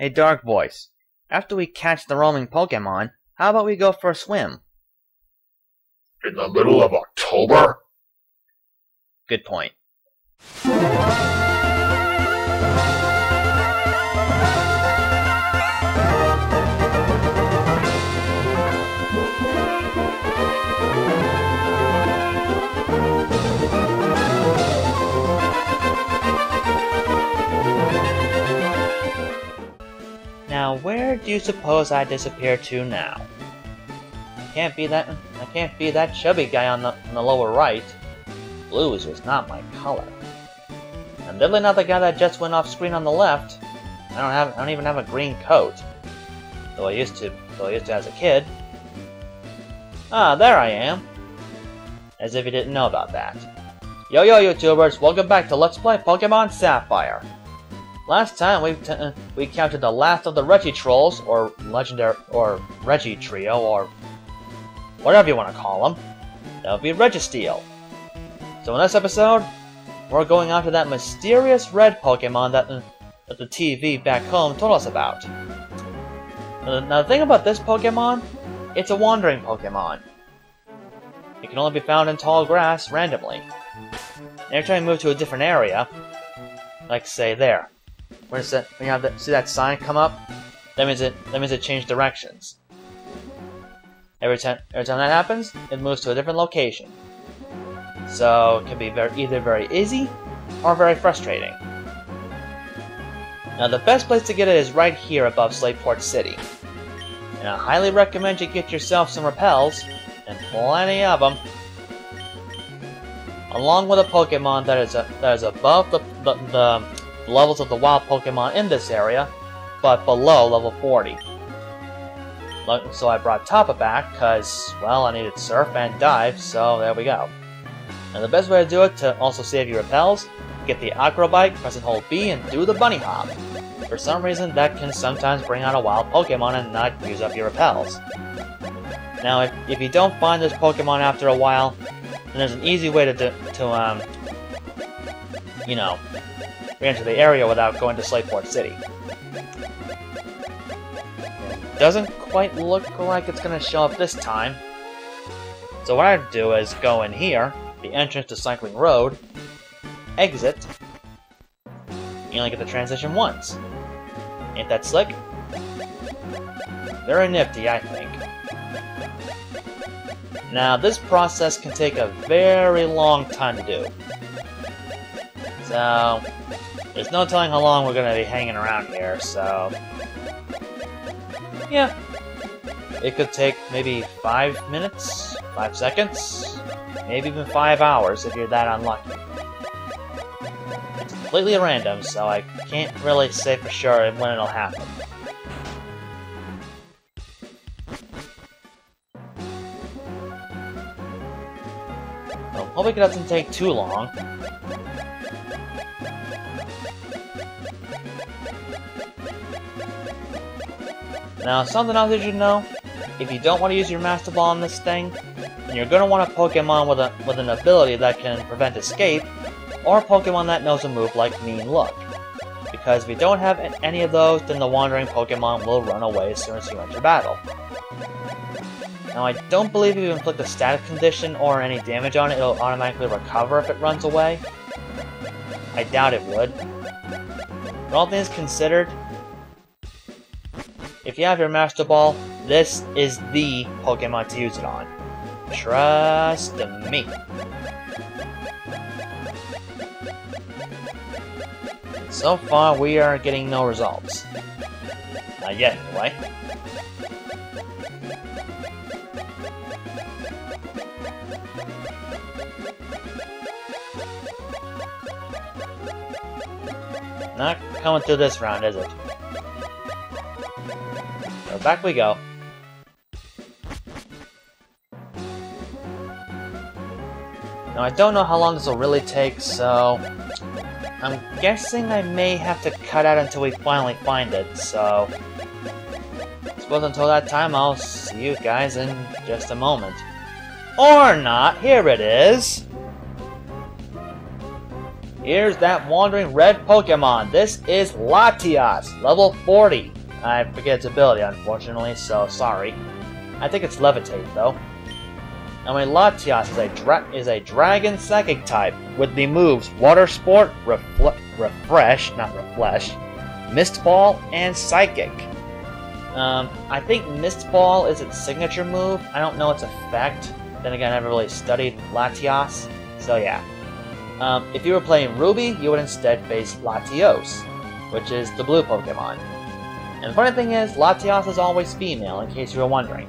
Hey Dark Voice, after we catch the roaming Pokémon, how about we go for a swim? In the middle of October? Good point. Now, where do you suppose I disappear to now? I can't be that chubby guy on the lower right. Blue is just not my color. I'm definitely not the guy that just went off screen on the left. I don't even have a green coat. Though I used to as a kid. Ah, there I am. As if you didn't know about that. Yo YouTubers, welcome back to Let's Play Pokémon Sapphire. Last time we captured the last of the Reggie Trolls, or Legendary, or Reggie Trio, or whatever you want to call them. That would be Registeel. So in this episode, we're going after that mysterious red Pokemon that the TV back home told us about. Now the thing about this Pokemon, it's a wandering Pokemon. It can only be found in tall grass randomly. Every time you move to a different area, like say there. When you see that sign come up, that means it changed directions. Every time that happens, it moves to a different location. So it can be either very easy or very frustrating. Now the best place to get it is right here above Slateport City. And I highly recommend you get yourself some repels, and plenty of them, along with a Pokemon that is above the levels of the wild Pokemon in this area, but below level 40. So I brought Toppa back, because, well, I needed Surf and Dive, so there we go. And the best way to do it, to also save your repels, get the Acrobike, press and hold B, and do the Bunny Hop. For some reason, that can sometimes bring out a wild Pokemon and not use up your repels. Now, if you don't find this Pokemon after a while, then there's an easy way to re-enter the area without going to Slateport City. It doesn't quite look like it's going to show up this time. So what I do is go in here, the entrance to Cycling Road, exit. You only get the transition once. Ain't that slick? Very nifty, I think. Now, this process can take a very long time to do. So, there's no telling how long we're going to be hanging around here, so... yeah. It could take maybe 5 minutes, 5 seconds, maybe even 5 hours if you're that unlucky. It's completely random, so I can't really say for sure when it'll happen. So, hopefully it doesn't take too long. Now, something else you should know, if you don't want to use your Master Ball on this thing, then you're going to want a Pokemon with an ability that can prevent escape, or a Pokemon that knows a move like Mean Look. Because if you don't have any of those, then the wandering Pokemon will run away as soon as you enter battle. Now, I don't believe if you inflict a static condition or any damage on it, it'll automatically recover if it runs away. I doubt it would. But all things considered, if you have your Master Ball, this is the Pokemon to use it on. Trust me. So far, we are getting no results. Not yet, anyway. Not coming through this round, is it? So back we go. Now I don't know how long this will really take, so I'm guessing I may have to cut out until we finally find it, so I suppose until that time I'll see you guys in just a moment. Or not, here it is! Here's that wandering red Pokemon. This is Latias, level 40. I forget its ability, unfortunately, so sorry. I think it's Levitate, though. Anyway, Latias is a Dragon Psychic type with the moves Water Sport, Refresh, not Refresh, Mist Ball, and Psychic. I think Mist Ball is its signature move. I don't know its effect. Then again, I never really studied Latias, so yeah. If you were playing Ruby, you would instead face Latios, which is the blue Pokemon. And the funny thing is, Latias is always female, in case you were wondering.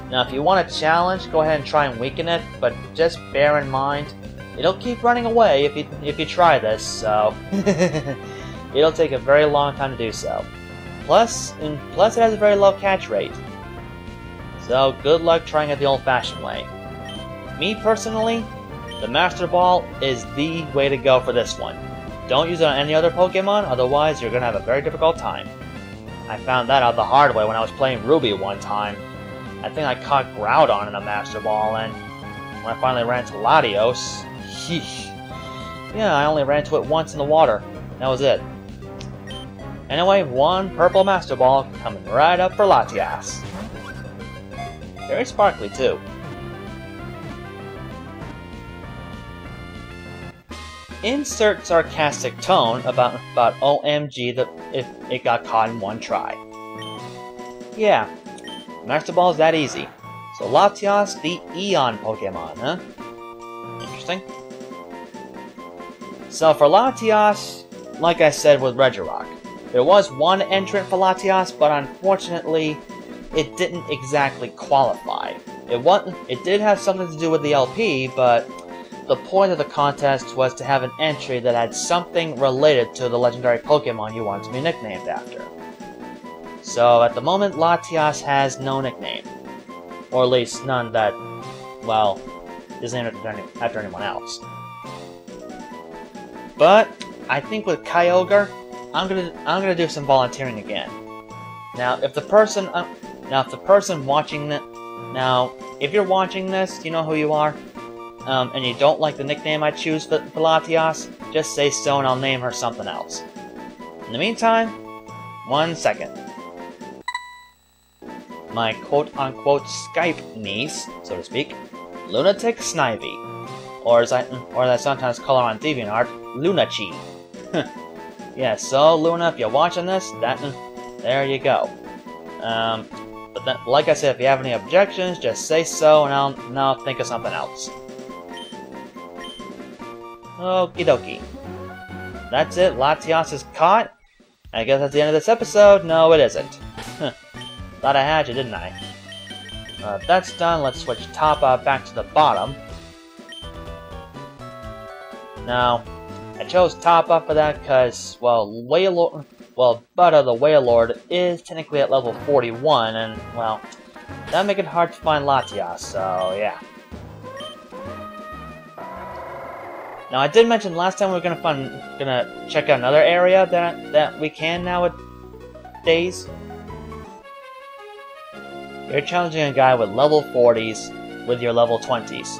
Now, if you want a challenge, go ahead and try and weaken it, but just bear in mind, it'll keep running away if you try this, so it'll take a very long time to do so. Plus it has a very low catch rate. So good luck trying it the old-fashioned way. Me personally, the Master Ball is the way to go for this one. Don't use it on any other Pokemon, otherwise you're going to have a very difficult time. I found that out the hard way when I was playing Ruby one time. I think I caught Groudon in a Master Ball, and when I finally ran to Latios, yeah, I only ran to it once in the water. That was it. Anyway, one purple Master Ball coming right up for Latias. Very sparkly, too. Insert sarcastic tone about OMG if it got caught in one try. Yeah, Master Ball is that easy. So Latias, the Eon Pokemon, huh? Interesting. So for Latias, like I said with Regirock, there was one entrant for Latias, but unfortunately, it didn't exactly qualify. It did have something to do with the LP, but the point of the contest was to have an entry that had something related to the legendary Pokemon you wanted to be nicknamed after. So at the moment, Latias has no nickname. Or at least none that, well, is named after anyone else. But I think with Kyogre, I'm gonna do some volunteering again. Now, if the person watching this, if you're watching this, you know who you are, and you don't like the nickname I choose for Latias, just say so and I'll name her something else. In the meantime, 1 second. My quote-unquote Skype niece, so to speak, Lunatic Snivy, or as I sometimes call her on DeviantArt, Lunachi. Yeah, so Luna, if you're watching this, there you go. But then, like I said, if you have any objections, just say so, and I'll think of something else. Okie dokie. That's it. Latias is caught. I guess that's the end of this episode. No, it isn't. Thought I had you, didn't I? That's done. Let's switch top back to the bottom. Now, I chose top up for that because, well, Butter the Wailord is technically at level 41, and, well, that'd make it hard to find Latias, so yeah. Now, I did mention last time we were gonna check out another area that we can nowadays. You're challenging a guy with level 40s with your level 20s.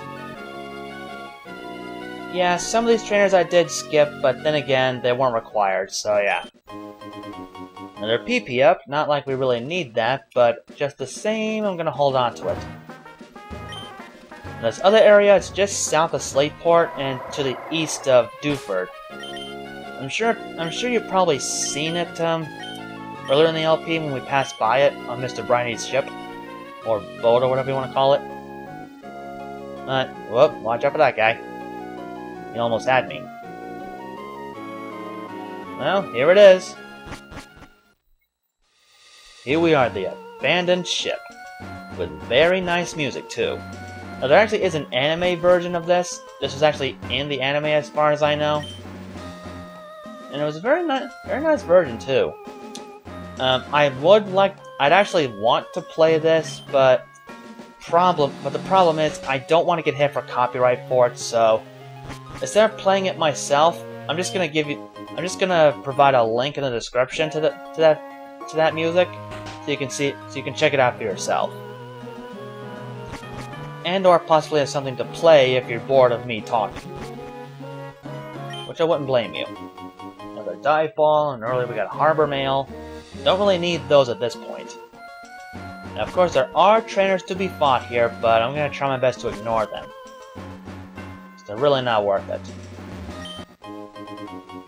Yeah, some of these trainers I did skip, but then again, they weren't required, so yeah. Another PP up, not like we really need that, but just the same, I'm gonna hold on to it. This other area is just south of Slateport and to the east of Dewford. I'm sure you've probably seen it earlier in the LP when we passed by it on Mr. Briny's ship, or boat, or whatever you want to call it. Whoop! Watch out for that guy. He almost had me. Well, here it is. Here we are, the abandoned ship, with very nice music too. Now, there actually is an anime version of this. This was actually in the anime as far as I know. And it was a very nice version too. I'd actually want to play this, but the problem is I don't want to get hit for copyright for it, so instead of playing it myself, I'm just gonna provide a link in the description to that music, so you can check it out for yourself. And or possibly have something to play if you're bored of me talking. Which I wouldn't blame you. Another dive ball, and earlier we got harbor mail. Don't really need those at this point. Now, of course, there are trainers to be fought here, but I'm gonna try my best to ignore them. They're really not worth it.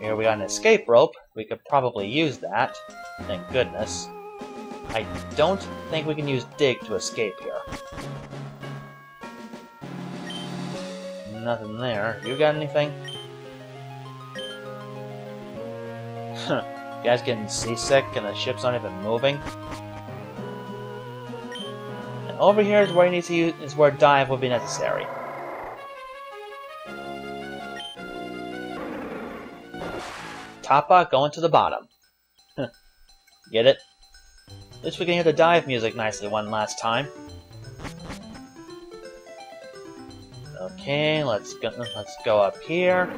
Here we got an escape rope. We could probably use that. Thank goodness. I don't think we can use dig to escape here. Nothing there. You got anything? You guys getting seasick and the ship's not even moving? And over here is where you need to use, is where dive would be necessary. Toppa going to the bottom. Get it? At least we can hear the dive music nicely one last time. Okay, let's go up here.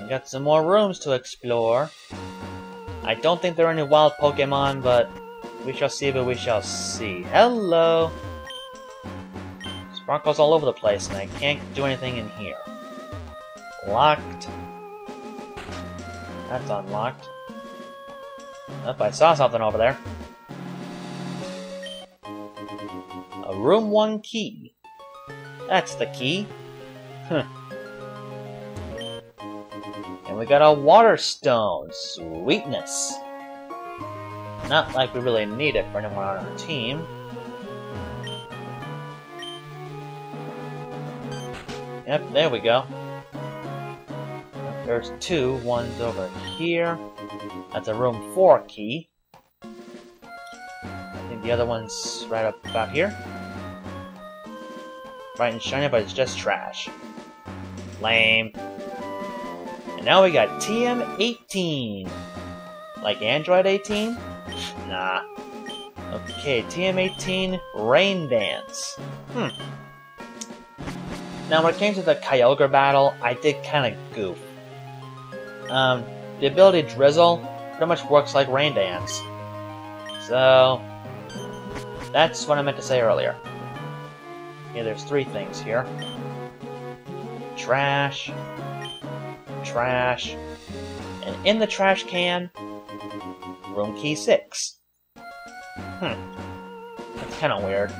We got some more rooms to explore. I don't think there are any wild Pokemon, but we shall see, but we shall see. Hello! Sparkles all over the place, and I can't do anything in here. Locked. That's unlocked. Oh, I saw something over there. A room 1 key. That's the key. And we got a water stone. Sweetness. Not like we really need it for anyone on our team. Yep, there we go. There's 2. One's over here. That's a room 4 key. I think the other one's right up about here. Bright and shiny, but it's just trash. Lame. And now we got TM18. Like Android 18? Nah. Okay, TM18 Rain Dance. Now when it came to the Kyogre battle, I did kinda goof. The ability Drizzle pretty much works like Rain Dance. So, that's what I meant to say earlier. Okay, there's 3 things here. Trash. Trash. And in the trash can, room key 6. That's kinda weird.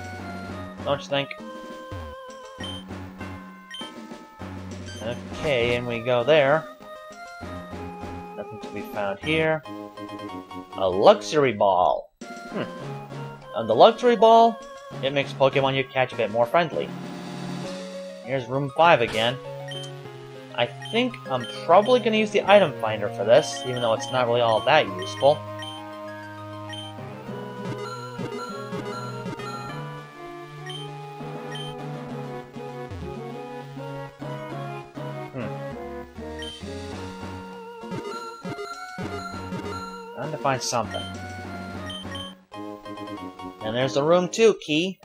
Don't you think? Okay, and we go there. Nothing to be found here. A luxury ball. On the luxury ball, it makes Pokemon you catch a bit more friendly. Here's room 5 again. I think I'm probably going to use the item finder for this, even though it's not really all that useful. Time to find something. And there's the room 2 key.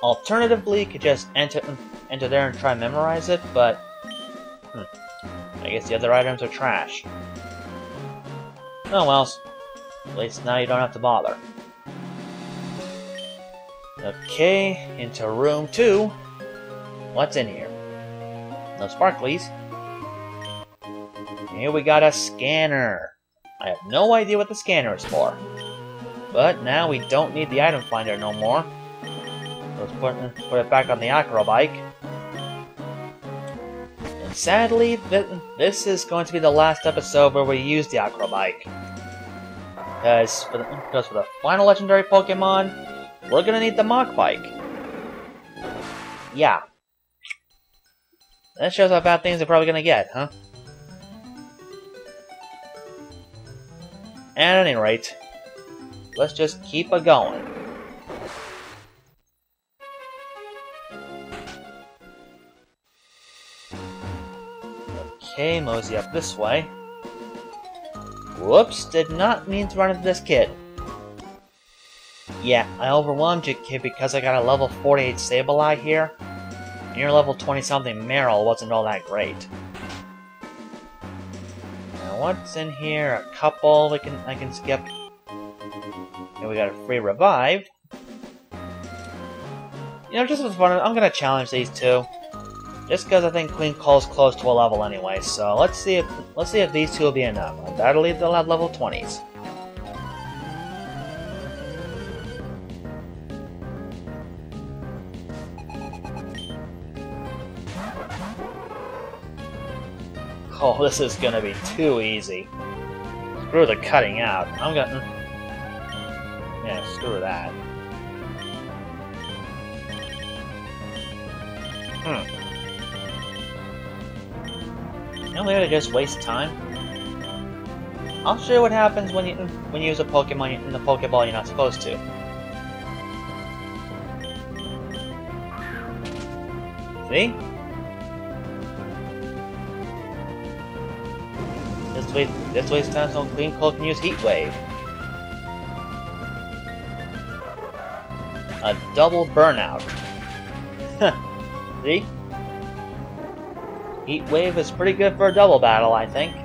Alternatively, you could just enter there and try and memorize it, but I guess the other items are trash. Oh well, at least now you don't have to bother. Okay, into room 2. What's in here? No sparklies. Here we got a scanner. I have no idea what the scanner is for. But now we don't need the item finder no more. Let's put it back on the Acro Bike. And sadly, this is going to be the last episode where we use the Acro Bike. Because for the final legendary Pokemon, we're gonna need the Mach Bike. Yeah. That shows how bad things are probably gonna get, huh? At any rate, let's just keep a going. Okay, mosey up this way. Whoops, did not mean to run into this kid. Yeah, I overwhelmed you, kid, because I got a level 48 Sableye here. And your level 20-something Meryl wasn't all that great. Now, what's in here? A couple I can skip. And we got a free revive. You know, just for fun, I'm gonna challenge these 2. Just because I think Queen Cole's close to a level anyway, so let's see if these two will be enough. Undoubtedly they'll have level 20s. Oh, this is gonna be too easy. Screw the cutting out. I'm gonna... Yeah, screw that. No way to just waste time. I'll show you what happens when you use a Pokemon in the Pokeball you're not supposed to. See? This wastes time so Queen Cole can use Heat Wave. A double burnout. See? Heat Wave is pretty good for a double battle, I think.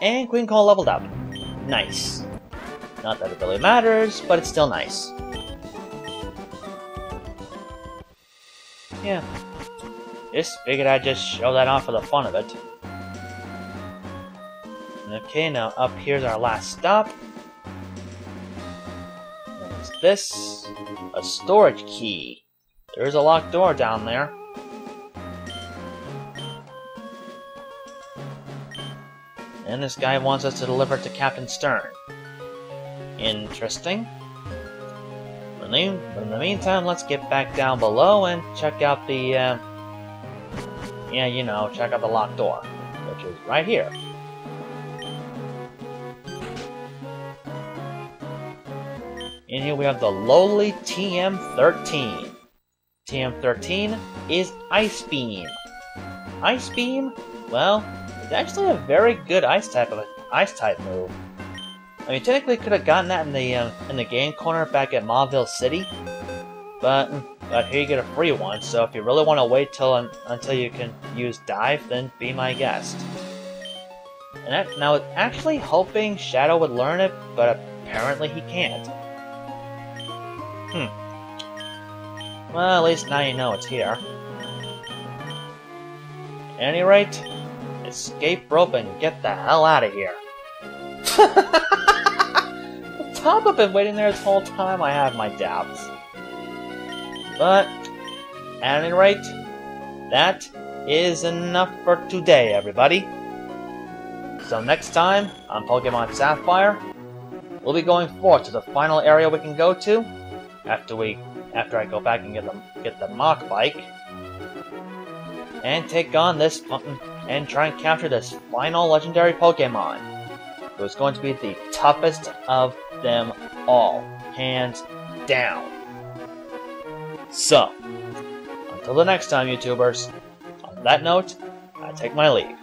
And Queen Cole leveled up. Nice. Not that it really matters, but it's still nice. Yeah. Just figured I'd just show that off for the fun of it. Okay, now up here's our last stop. There's this. A storage key. There's a locked door down there. And this guy wants us to deliver it to Captain Stern. Interesting. But in the meantime, let's get back down below and check out the, yeah, you know, check out the locked door, which is right here. In here we have the lowly TM13. TM13 is Ice Beam. Ice Beam? Well, it's actually a very good ice type move. I mean, technically could have gotten that in the game corner back at Mauville City, but here you get a free one. So if you really want to wait until you can use Dive, then be my guest. And now, it's actually hoping Shadow would learn it, but apparently he can't. Well, at least now you know it's here. At any rate, escape rope and get the hell out of here. Top have been waiting there this whole time, I have my doubts. But, at any rate, that is enough for today, everybody. So next time, on Pokémon Sapphire, we'll be going forth to the final area we can go to, after I go back and get the Mach Bike, and take on this, and try and capture this final legendary Pokemon. It was going to be the toughest of them all, hands down. So, until the next time, YouTubers, on that note, I take my leave.